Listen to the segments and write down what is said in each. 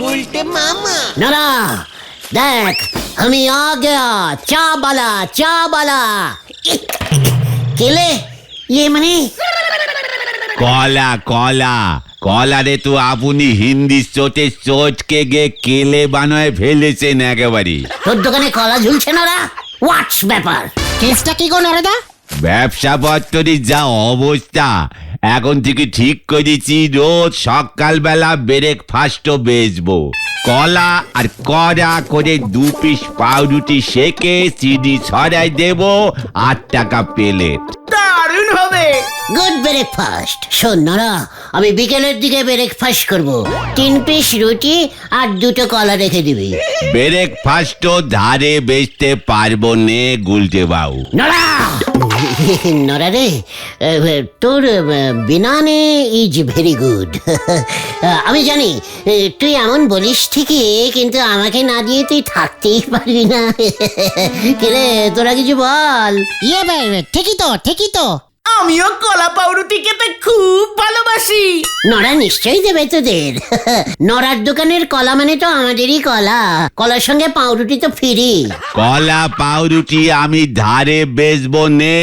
নরা দেখ আমি আ গয়া চা বালা কেলে ইয়ে মানে কলা কলা কলারে তো আপনি হিন্দি চোটে চটকে গে কেলে বানায় ফেলেছেন একেবারে। তোর দোকানে কলা ঝুলছে নরা হোয়াটস ব্যাপার কেসটা কি গো নরেদা? ব্যবসা পত্রের যা অবস্থা, এখন থেকে ঠিক করেছি রোজ সকালবেলা ব্রেকফাস্টও বেচবো। কলা আর কড়া করে 2 পিস পাউরুটি সেকে চিনি ছড়াই দেবো, 8 টাকা প্লেট। দারুণ হবে। Good breakfast. শোন নরা আমি বিকেলের দিকে ব্রেকফাস্ট করব 3 পিস রুটি আর 2টো কলা রেখে দিবি। ব্রেকফাস্টও ধারে বেচতে পারবো নে গুলটে বাবু। নরা নরা রে তোর বিনানে ইজ ভেরি গুড। আমি জানি তুই এমন বলিস ঠিকই, কিন্তু আমাকে না দিয়ে তুই থাকতেই পারবি না। কিরে তোরা কিছু বল। ইয়ে ঠিকই তো। আমিও কলা পাউরুটি খেতে খুব ভালোবাসি। নরা নিশ্চয়ই দেবে তোদের। নরার দোকানের কলা মানে তো আমাদেরই কলা, কলার সঙ্গে পাউরুটি তো ফ্রি। কলা পাউরুটি আমি ধারে বেচবো নে,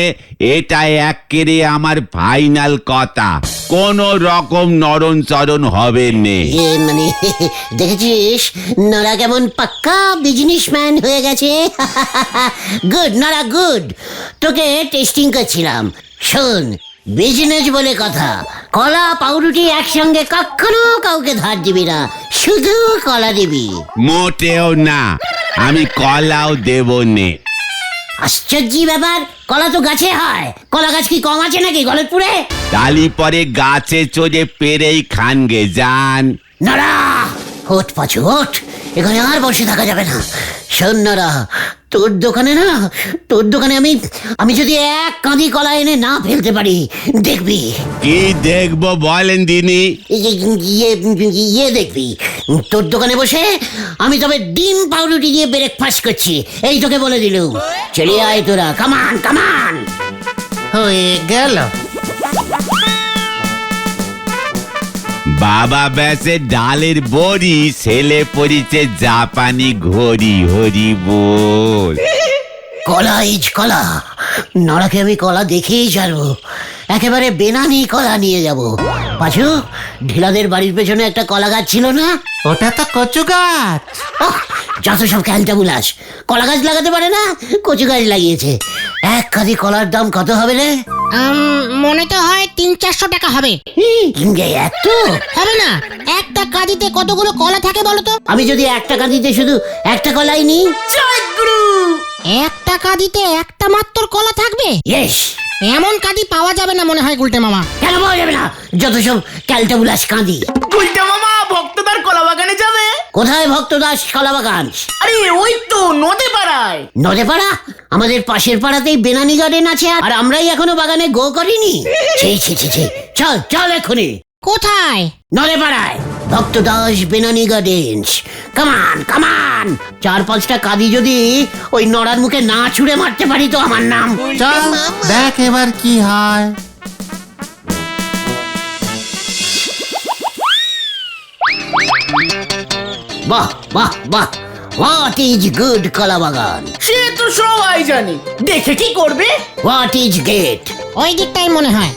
এটাই এক্কেরে আমার ফাইনাল কথা। কোন রকম নরম চরণ হবে নে। মানে দেখেছিস নরা কেমন পাক্কা বিজনেসম্যান হয়ে গেছে। গুড নরা গুড, তোকে টেস্টিং করছিলাম। শোন বিজনেস বলে কথা, কলা পাউরুটি একসঙ্গে কখনো কাউকে ধার দিবি না, শুধু কলা দিবি। মোটেও না, আমি কলাও দেব নে। আশ্চর্য ব্যাপার, কলা তো গাছে হয়, কলা গাছ কি কম আছে নাকি গলতপুরে? তালি পরে গাছে চড়ে পেরেই খানগে যান। নরা ওঠ পাচু ওঠ, এখানে আর বসে থাকা যাবে না। শোন নরা, তোর দোকানে আমি যদি 1 কাঁদি কলা এনে না ফেলতে পারি, দেখবি। কি দেখবো বলেন দিনি? ইয়ে দেখবি, তোর দোকানে বসে আমি তবে ডিম পাউরুটি দিয়ে ব্রেকফাস্ট করছি, এই তোকে বলে দিলুম। চলে আয় তোরা, কামান। হয়ে গেল। বাবা ব্যাসে ডালের বড়ি, ছেলে পরিচে জাপানি ঘড়ি, হরি বল। কলা ইজ কলা, নরাকে আমি কলা দেখেই ছাড়বো, একেবারে বেনানি কলা নিয়ে যাব। পাঁচু, ঢিলাদের বাড়ির পেছনে একটা কলা গাছ ছিল না? ওটা তো কচু গাছ। যত সব ক্যালটা বুলাস, কলা গাছ লাগাতে পারে না, কচু গাছ লাগিয়েছে। 1 কাঁদি কলার দাম কত হবে রে? মনে তো হয় 300-400 টাকা হবে। এত হবে না? একটা কাঁদিতে কতগুলো কলা থাকে বলো তো? আমি যদি 1 টাকা দিতে শুধু একটা কলাই নিই? জয় গুরু। একটা কাঁদিতে একটা মাত্র কলা থাকবে? ইয়েস। এমন কাঁদি পাওয়া যাবে না মনে হয় গুলটে মামা। কেন পাওয়া যাবে না? যত সব ক্যালটা বুলাস কাঁদি। গুলটা মামা ভক্তদার কলা বাগানে যাবে। কোথায় ভক্তদাস কলা বাগান? আরে ওই তো নদে পাড়ায়। নদে পাড়া? আমাদের পাশের পাড়াতেই বেনানি গার্ডেন আছে, আর আমরাই এখনো বাগানে গো করিনি। চল এখনই। কোথায়? নদে পাড়ায় ভক্তদাস বেনানি গার্ডেন্স। কামান 4-5টা কাঁদি যদি ওই নড়ার মুখে না ছুঁড়ে মারতে পারি তো আমার নাম। চল দেখ এবার কি হয়। বাহ হোয়াট ইজ গুড কলা বাগান? সে তো সবাই জানে, দেখে কি করবে? What is gate? ওই দিকটাই মনে হয়।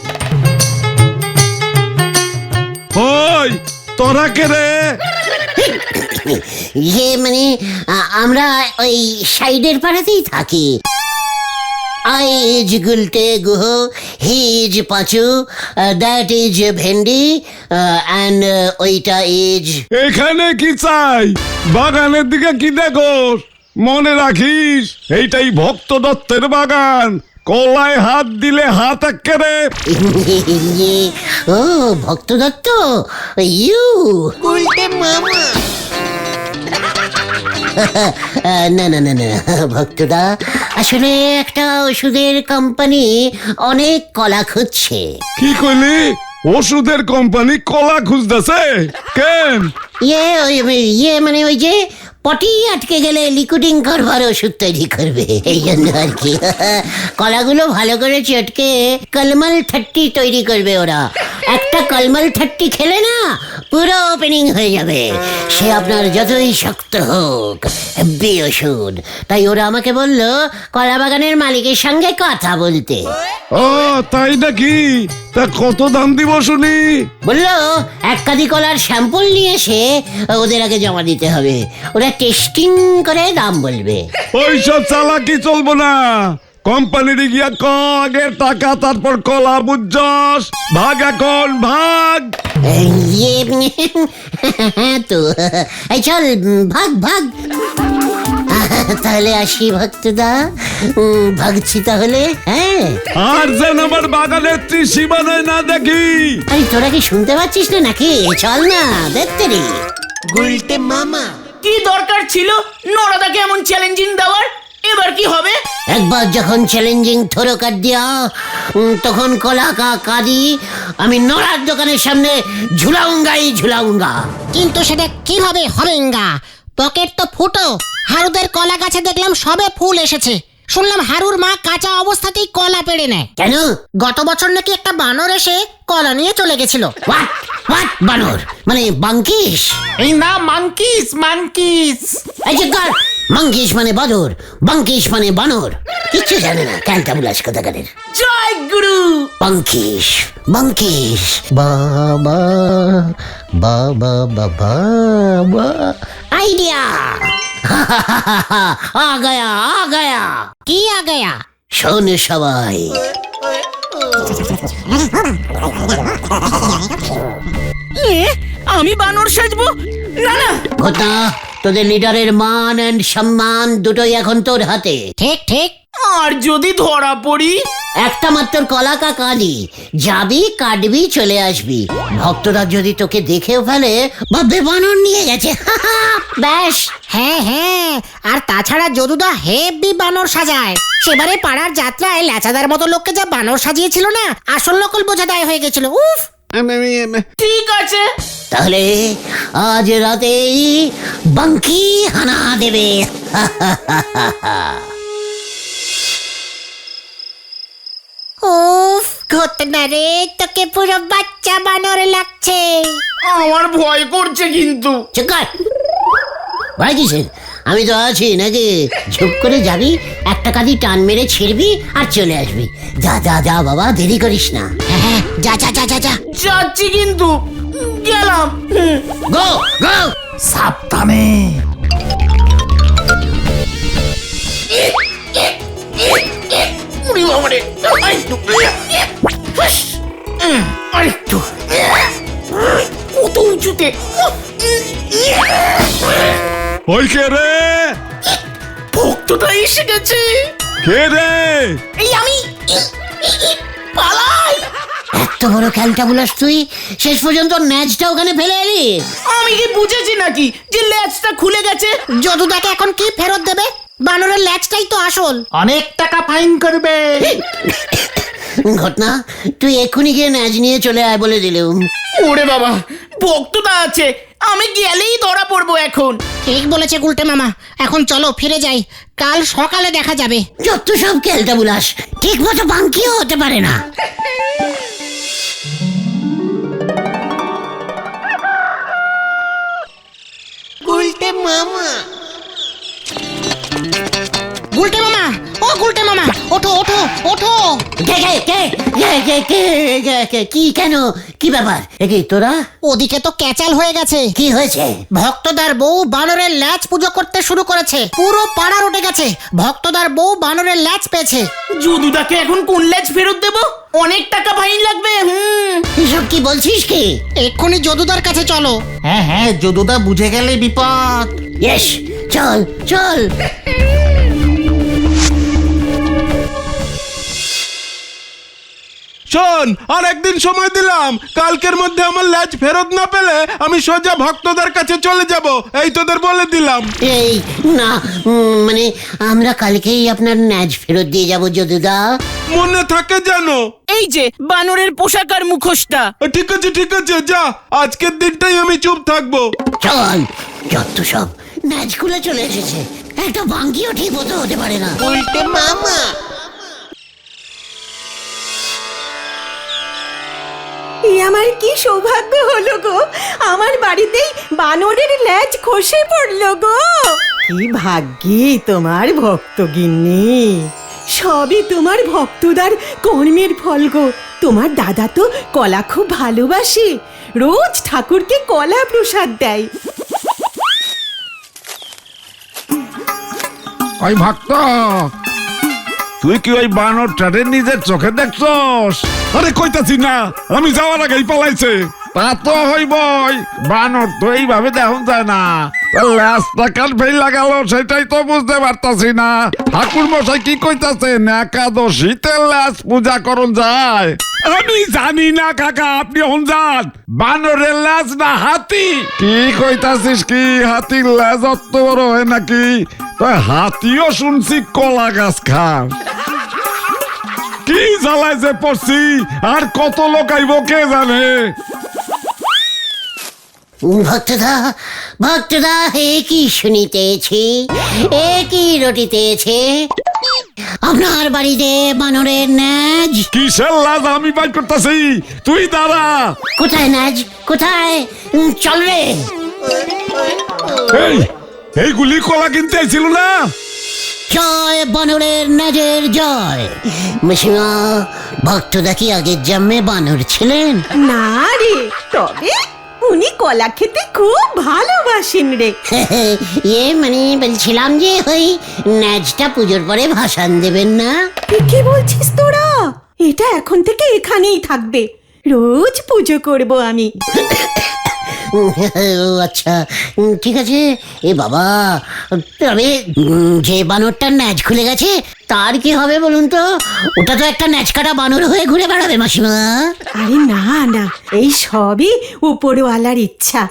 ওই তোরা কে রে? মানে আমরা ওই সাইডের পাড়াতেই থাকি। I is Gulte Guho, he is Pachu, that is Bhendi, and ওইটা is... এখানে কি চাই? বাগানের দিকে কি দেখোস? মনে রাখিস এইটাই ভক্ত দত্তের বাগান। কলায় হাত দিলে হাত এক্কেরে। ও ভক্ত দত্ত, ইউ গুলটে মামা। না ভক্তদা, আসলে একটা ওষুধের কোম্পানি অনেক কলা খুঁজছে। কি কইলি? ওষুধের কোম্পানি কলা খুঁজতেছে? কেন? ইয়ে মানে ওই যে পটি আটকে গেলে লিকুইডিং করবার ওষুধ তৈরি করবে, এই জন্য আর কি। কলাগুলো ভালো করে চটকে কলমল 30 তৈরি করবে ওরা। একটা কলমল 30 খেলে না পুরো ওপেনিং হয়ে যাবে। সে আপনার যতই শক্ত হোক, হেব্বি ওষুধ। তাই ওরা আমাকে বলল কলা বাগানের মালিকের সঙ্গে কথা বলতে। ও তাই নাকি? তা কত দাম দিব শুনি? বললো 1 কাঁদি কলার স্যাম্পল নিয়ে এসে ওদের আগে জমা দিতে হবে, ওরা টেস্টিং করে দাম বলবে। ওইসব চালাকি চলবো না। কোম্পানির গিয়া ক আগে টাকা, তারপর কলা বুঝছস? ভাগ এখন ভাগ। ইয়ে তো এই চল ভাগ ভাগ। তাহলে আসি ভক্তদা, ভাগছি তাহলে। হ্যাঁ, আর যেন আমার বাগানের ত্রিশি বানায় না দেখি। আরে তোরা কি শুনতে পাচ্ছিস না নাকি? চল না দেখতে রে। কি দরকার ছিল নরাদাকে এমন চ্যালেঞ্জিং দেওয়ার? এবার কি হবে? একবার যখন চ্যালেঞ্জিং থরো কাট দিয়া, তখন কলা কাদি আমি নড়ার দোকানের সামনে ঝুলাউঙ্গাই ঝুলাউঙ্গা। কিন্তু সেটা কিভাবে হবেঙ্গা? পকেট তো ফুটো। হারুদের কলা গাছে দেখলাম সবে ফুল এসেছে। শুনলাম হারুর মা কাঁচা অবস্থাতেই কলা পেড়ে নেয়। কেন? গত বছর নাকি একটা বানর এসে কলা নিয়ে চলে গেছিল। হোয়াট হোয়াট বানর মানে বাঙ্কিস? এই না, মাংকিস মাংকিস। এই যে কর, মাঙ্কিস মানে বাদর, বাঙ্কিস মানে বানর। কিচ্ছু জানে না ক্যালটাবুলাস কোথাকারের। জয় গুরু। বাঙ্কিস বাঙ্কিস বাবা বাবা বাবা আইডিয়া। আ গয়া। কি আ গয়া? শোন সবাই, আমি বানর সাজবো? না না, ঘটনা তোদের লিডারের মান এন্ড সম্মান দুটোই এখন তোর হাতে। ঠিক ঠিক। আর যদি ধরা পড়ি? একটা মাত্র কলা কাঁদি, যাবি কাটবি চলে আসবি। ভক্তরা যদি তোকে দেখেও ফেলে ভাববে বানর নিয়ে গেছে। ব্যাস। হ্যাঁ হ্যাঁ, আর তাছাড়া যদুদা হেভি বানর সাজায়। সেবারে পাড়ার যাত্রায় ল্যাচাদার মতো লোককে যা বানর সাজিয়েছিল না, আসল নকল বোঝা দায় হয়ে গেছিল। উফ। ঠিক আছে, তাহলে আজ রাতেই বাঙ্কি হানা দেবে। উফ, ঘটনা রে, তোকে পুরো বাচ্চা বানর লাগছে। আমার ভয় করছে কিন্তু। চিকার ভাই কিসের? আমি তো আছি নাকি? ঝুপ করে যাবি, একটা কাঁদি টান মেরে ছিড়বি আর চলে আসবি। যা যা যা বাবা, দেরি করিস না। হ্যাঁ, যা যা যা যা যা। যাচ্ছি কিন্তু, গেলাম। গো গো। সাবধানে। উড়ি বাবারে, আরেকটু, আরেকটু, কত উঁচুতে। ওই কে রে? ভক্তটা এসে গেছে। কে রে? এই আমি পালাই। এত বড় ক্যালটাবুলাস তুই, শেষ পর্যন্ত ন্যাচটা ওখানে ফেলে এলি। আমি কি বুঝেছি নাকি যে ল্যাচটা খুলে গেছে? যদুদাকে এখন কি ফেরত দেবে? বানরের ল্যাচটাই তো আসল। অনেক টাকা ফাইন করবে। ঘটনা, তুই এক্ষুনি গিয়ে ন্যাচ নিয়ে চলে আয় বলে দিলুম। ওরে বাবা, ভক্তটা আছে, আমি গেলেই ধরা পড়বো এখন। ঠিক বলেছে গুলটে মামা। এখন চলো ফিরে যাই, কাল সকালে দেখা যাবে। যত সব ক্যালটাবুলাস, ঠিক মতো বাঙ্কিও হতে পারে না। গুলটে মামা, ও গুলটে মামা, ওঠো ওঠো ওঠো। কে কে কে কে কে কে কে কে কি কেন? কি ব্যাপার? কি তোরা? ওদিকে তো ক্যাচাল হয়ে গেছে। কি হয়েছে? ভক্তদার বউ বানরের ল্যাচ পুজো করতে শুরু করেছে। পুরো পাড়া উঠে গেছে। ভক্তদার বউ বানরের ল্যাচ পেয়েছে। যদুদাকে এখন কোন ল্যাচ ফেরত দেবো? অনেক টাকা ফাইন লাগবে। এসব কি বলছিস কি? এক্ষুনি যদুদার কাছে চলো। হ্যাঁ হ্যাঁ, যদুদা বুঝে গেলে বিপদ। ইয়েস, চল চল। শোন, আর একদিন সময় দিলাম। কালকের মধ্যে আমার ল্যাচ ফেরত না পেলে আমি সোজা ভক্তদের কাছে চলে যাব, এই তোদের বলে দিলাম। এই না, মানে আমরা কালকেই আপনার ন্যাচ ফেরত দিয়ে যাব যদুদা। মনে থাকে জানো? এই যে বানরের পোশাক আর মুখোশটা। ঠিক আছে ঠিক আছে, যা, আজকের দিনটাই আমি চুপ থাকবো। চল, যত সব ন্যাচ খুলে চলে এসেছে, একটা বাঙ্কিও ঠিক মতো হতে পারে না। উল্টে মামা। আমার কি সৌভাগ্য হলো গো, আমার বাড়িতেই বানরের ল্যাজ খসে পড়লো গো। কি ভাগ্যি তোমার ভক্তগিন্নি, সবই তোমার ভক্তদার কর্মের ফল গো। তোমার দাদা তো কলা খুব ভালোবাসে, রোজ ঠাকুরকে কলা প্রসাদ দেয়। ওই ভক্ত, তুই কি ওই বানরটারে নিজের চোখে দেখছস? আরে কইতাছি না, আমি যাওয়ার আগেই পালাইছে। তা তো হইবই, বানর তো এইভাবে দেখুন যায় না। লাস্টটা কার ফেল লাগালো সেটাই তো বুঝতে পারতাছি না। ঠাকুর মশাই কি কইতাছেন, একাদশীতে লাশ পূজা করুন যায়? আমি জানি না কাকা, আপনি হন যান। বানরের লাশ না হাতি? কি কইতাছিস কি, হাতির লাশ অত বড় হয় নাকি? তাই হাতিও শুনছি কলা গাছ খাস। কি জ্বালায় যে পড়ছি, আর কত লোক আইব কে জানে। ভক্তদা, ভক্তদা, এ কি শুনিতেছি, এ কি রটিতেছে? আপনার বাড়িতে বানরের ন্যাজ? কিসের লাজ আমি বাই করতেছি, তুই দাঁড়া। কোথায় ন্যাজ, কোথায়? চল রে। এই এইগুলি কলা কিনতে আইছিল না? জয় বানরের ন্যাজের জয়। মাসিমা, ভক্তদা কি আগের জন্মে বানর ছিলেন? না রে, তবে উনি কলা খেতে খুব ভালোবাসেন রে। মানে বলছিলাম যে ওই ন্যাজটা পুজোর পরে ভাসান দেবেন না? কি বলছিস তোরা? এটা এখন থেকে এখানেই থাকবে, রোজ পুজো করব আমি। আচ্ছা, ঠিক আছে। এ বাবা, তবে যে বানরটার ন্যাজ খুলে গেছে তার কি হবে বলুন তো? ওটা তো একটা ন্যাজ কাটা বানর হয়ে ঘুরে বেড়াবে মাসিমা। আরে না না, এই সবই উপরওয়ালার ইচ্ছা।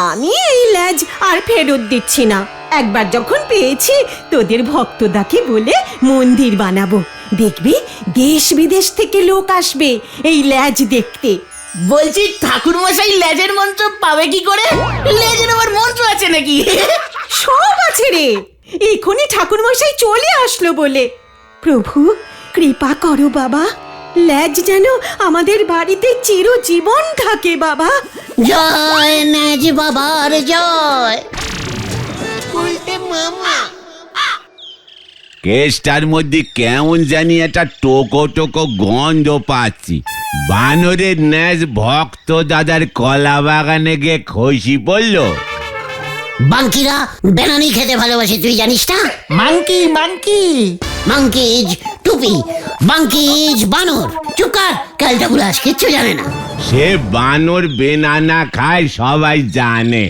আমি এই ল্যাজ আর ফেরত দিচ্ছি না। একবার যখন পেয়েছি, তোদের ভক্তদাকে বলে মন্দির বানাবো। দেখবি দেশ বিদেশ থেকে লোক আসবে এই ল্যাজ দেখতে। বলছি ঠাকুর মশাই লেজের মন্ত্র পাবে কি করে? লেজের আবার মন্ত্র আছে নাকি? সব আছে রে, এখনই ঠাকুর মশাই চলে আসলো বলে। প্রভু কৃপা করো বাবা, ল্যাজ যেন আমাদের বাড়িতে চিরজীবন থাকে বাবা। জয় ন্যাজ বাবার জয়। কেসটার মধ্যে কেমন জানি একটা টোকো টোকো গন্ধ পাচ্ছি। বানরের ন্যাজ ভক্ত দাদার কলা বাগানে গিয়ে খসি পড়লো। বাঙ্কিরা বেনানি খেতে ভালোবাসে, তুই জানিস না? মাংকি মাংকি মাঙ্কিজ টুপি, বাঙ্কিজ বানর। চুকার ক্যালটা বুলাস কিচ্ছু জানে না। সে বানর বেনানা খায় সবাই জানে,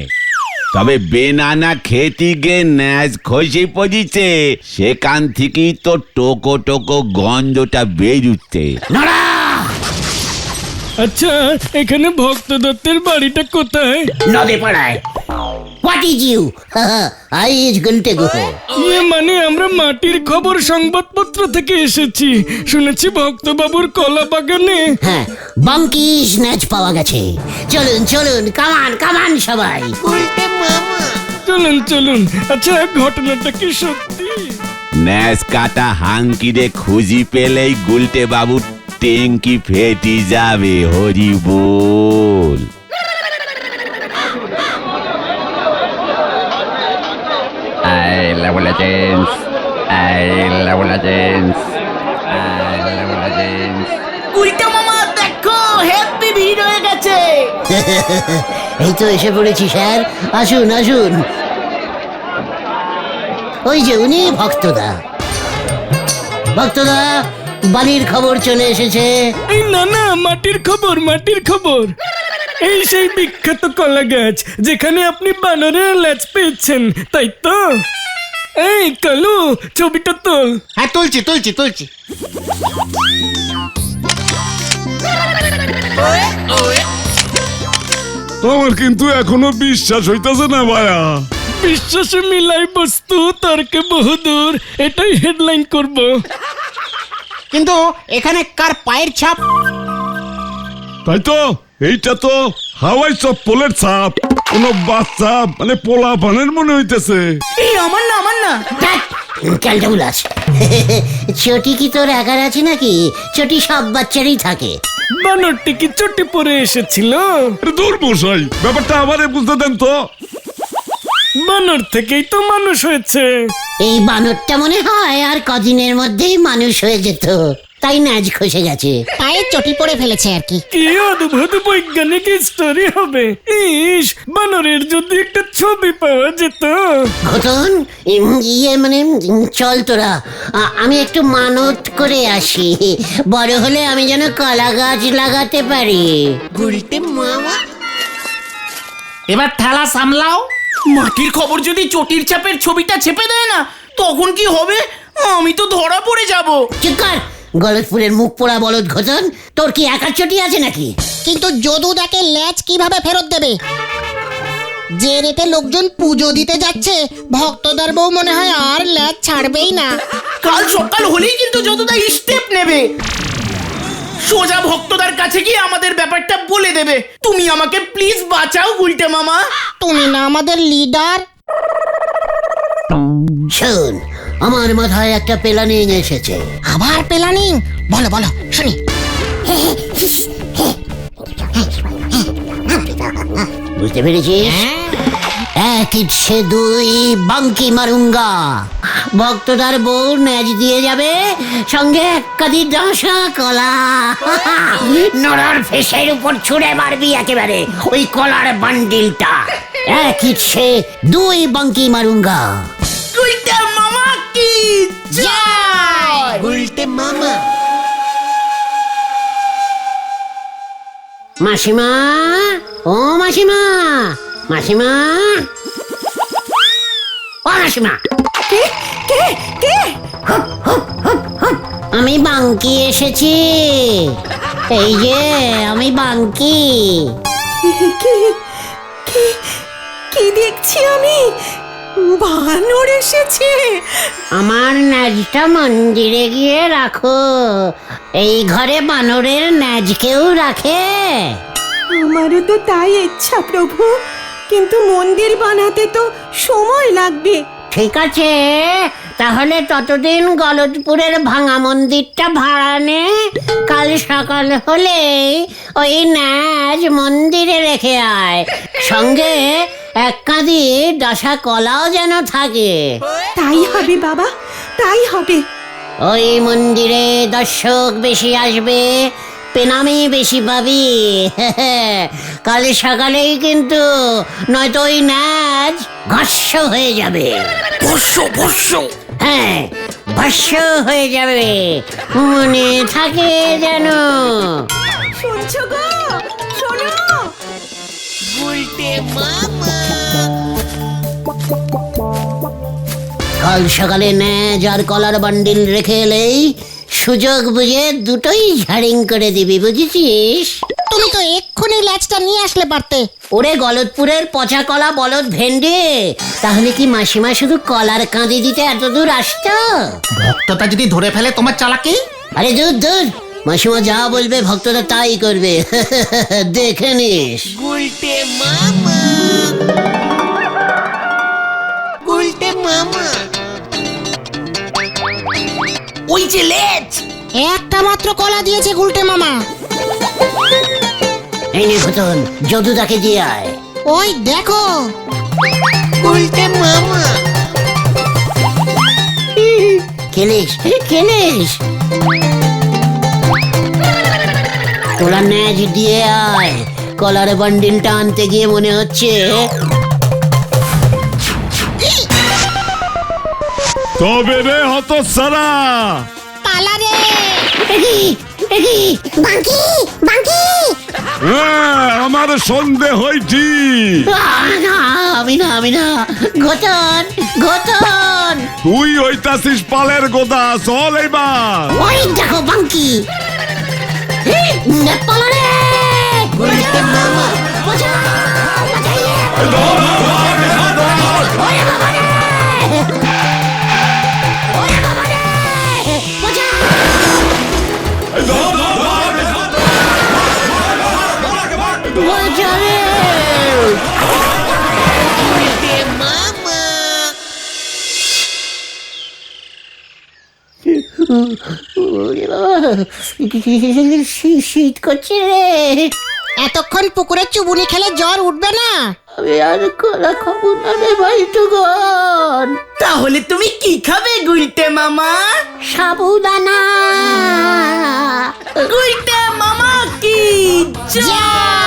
তবে বেনানা খেতে গিয়ে ন্যাজ খসে পড়িছে, সেখান থেকেই তো টোকো টোকো গন্ধটা বেরুচ্ছে। নড়া! আচ্ছা, এখানে ভক্ত দত্তের বাড়িটা কোথায়? নদে পাড়ায়। What is you? I is Gulte Guha. ইয়ে মানে আমরা মাটির খবর সংবাদপত্র থেকে এসেছি। শুনেছি ভক্তবাবুর কলা বাগানে। হ্যাঁ, বাঙ্কিজ ন্যাজ পাওয়া গেছে। চলুন চলুন, কামান কামান সবাই। চলুন চলুন। আচ্ছা, ঘটনাটা কি সত্যি? ন্যাজ কাটা হাঙ্কিরে খুঁজি পেলেই গুলটে বাবু টেঙ্কি ফেটি যাবে। হরি বল। উল্টা মামা দেখো, হ্যাপি ভিড় হয়ে গেছে। এই তো এসে পড়েছি স্যার, আসুন আসুন। ওই যে উনি ভক্তদা। ভক্তদা, বাড়ির খবর চলে এসেছে। এই না না, মাটির খবর, মাটির খবর। এই সেই বিখ্যাত কলা গাছ যেখানে আপনি বানরের ল্যাজ পেয়েছেন, তাই তো? এই কালু, ছবিটা তোল। হ্যাঁ তুলছি তুলছি তুলছি। আমার কিন্তু এখনো বিশ্বাস হইতাছে না ভাইয়া। বিশ্বাসে মিলাই বস্তু, তর্কে বহুদূর, এটাই হেডলাইন করব। কিন্তু এখানে কার পায়ের ছাপ? তাই তো, এইটা তো হাওয়াই চপ্পলের ছাপ। কোন বাচ্চা মানে পোলা পানের মনে হইতেছে। এই আমার না, আমার না। ক্যালটা বুলাস। চটি কি তোর একার আছে নাকি? চটি সব বাচ্চারই থাকে। বানরটি কি চটি পরে এসেছিল? দূর মশাই, ব্যাপারটা আমারে বুঝতে দেন তো। বানর থেকেই তো মানুষ হয়েছে। এই বানরটা মনে হয় আর কদিনের মধ্যেই মানুষ হয়ে যেত, তাই নাচ খসে গেছে। পায়ের চটি পড়ে ফেলেছে আর কি। কি অদ্ভুত বৈজ্ঞানিক স্টোরি হবে। ইস, বানরের যদি একটা ছবি পাওয়া যেত। ঘটন মানে চল তোরা, আমি একটু মানত করে আসি, বড় হলে আমি যেন কলা গাছ লাগাতে পারি। এবার ঠেলা সামলাও। মাটির খবর যদি চটির চাপের ছবিটা ছেপে দেয় না, তখন কি হবে? আমি তো ধরা পড়ে যাব। চুপ কর, গলতপুরের মুখ পোড়া বলদ ঘটন, তোর কি একার চটি আছে নাকি? কিন্তু যদুদাকে ল্যাচ কিভাবে ফেরত দেবে? যে রেটে লোকজন পুজো দিতে যাচ্ছে, ভক্তদার বউ মনে হয় আর ল্যাচ ছাড়বেই না। কাল সকাল হলেই কিন্তু যতটা স্টেপ নেবে, সোজা ভক্তদার কাছে গিয়ে আমাদের ব্যাপারটা বলে দেবে। তুমি আমাকে প্লিজ বাঁচাও গুলটে মামা। তুমি না আমাদের লিডার। শোন, আমার মাথায় একটা প্ল্যানিং এসেছে। আবার প্ল্যানিং? বলো বলো শুনি। বুঝতে পেরেছিস? এক ইচ্ছে দুই বাঙ্কি মারুঙ্গা। ভক্তদার বউ ন্যাজ দিয়ে যাবে, সঙ্গে এক কাদি ডাঁসা কলা। নড়ার ফেসের উপর ছুঁড়ে মারবি একেবারে ওই কলার বান্ডিলটা। এক ইচ্ছে দুই বাঙ্কি মারুঙ্গা। গুলটে মামা কি জয়। উল্টে মামা। মাসিমা, ও মাসিমা, মাসিমা, ও মাসিমা। কে কে কে? আমি বাঙ্কি এসেছি, এই যে আমি বাঙ্কি। কি কি কি দেখছি আমি? বানর এসেছে। আমার ন্যাজটা মন্দিরে গিয়ে রাখো, এই ঘরে বানরের ন্যাজ কেউ রাখে? আমারও তো তাই ইচ্ছা প্রভু, কিন্তু মন্দির বানাতে তো সময় লাগবে। ঠিক আছে, তাহলে ততদিন গলদপুরের ভাঙা মন্দিরটা ভাড়া নে। কাল সকাল হলেই ওই ন্যাজ মন্দিরে রেখে আয়, সঙ্গে এক কাঁদি ডাসা কলাও যেন থাকে। তাই হবে বাবা, তাই হবে। ওই মন্দিরে দর্শক বেশি আসবে, পেনামি বেশি পাবি। কাল সকালেই কিন্তু, নয়তো ওই নাচ ভস্য হয়ে যাবে। হ্যাঁ, ভস্য হয়ে যাবে, মনে থাকে যেন। শুনছো গো, শোনো। কাল সকালে ন্যাজ আর কলার বান্ডিল রেখে এলেই সুযোগ বুঝে দুটোই ঝাড়িং করে দিবি, বুঝেছিস? তুমি তো এক্ষুনি ল্যাচটা নিয়ে আসলে পারতে। ওরে গলতপুরের পচা কলা বলদ ভেন্ডে, তাহলে কি মাসিমা শুধু কলার কাঁদি দিতে এত দূর আসতো? ভক্তটা যদি ধরে ফেলে তোমার চালাকি। আরে দূর দূর, মাসিমা যা বলবে ভক্তরা তাই করবে। দেখে নিস। ওই যে লেজ। একটা মাত্র কলা দিয়েছে গুলটে মামা। এই নে ঘটন, যদুদাকে দিয়ে আয়। ওই দেখো। খেলিস খেলিস, তোরা ন্যাজ দিয়ে আয়। কলার বান্ডিলটা আনতে গিয়ে মনে হচ্ছে তবে রে হত সারা, পালা রে। বাঙ্কি বাঙ্কি। আমার সন্দেহ হইছি। আমি না ঘটন ঘটন। তুই হইতাছিস পালের গোদা, চল এবার। ওই দেখো বাঙ্কি। পালারে। ওরে বাবা, শীত করছে রে। এতক্ষণ পুকুরে চুবুনি খেলে জ্বর উঠবে না? আমি আর কলা খাবো না রে ভাই টুকন। তাহলে তুমি কি খাবে গুলটে মামা? সাবুদানা। গুলটে মামা কি জয়!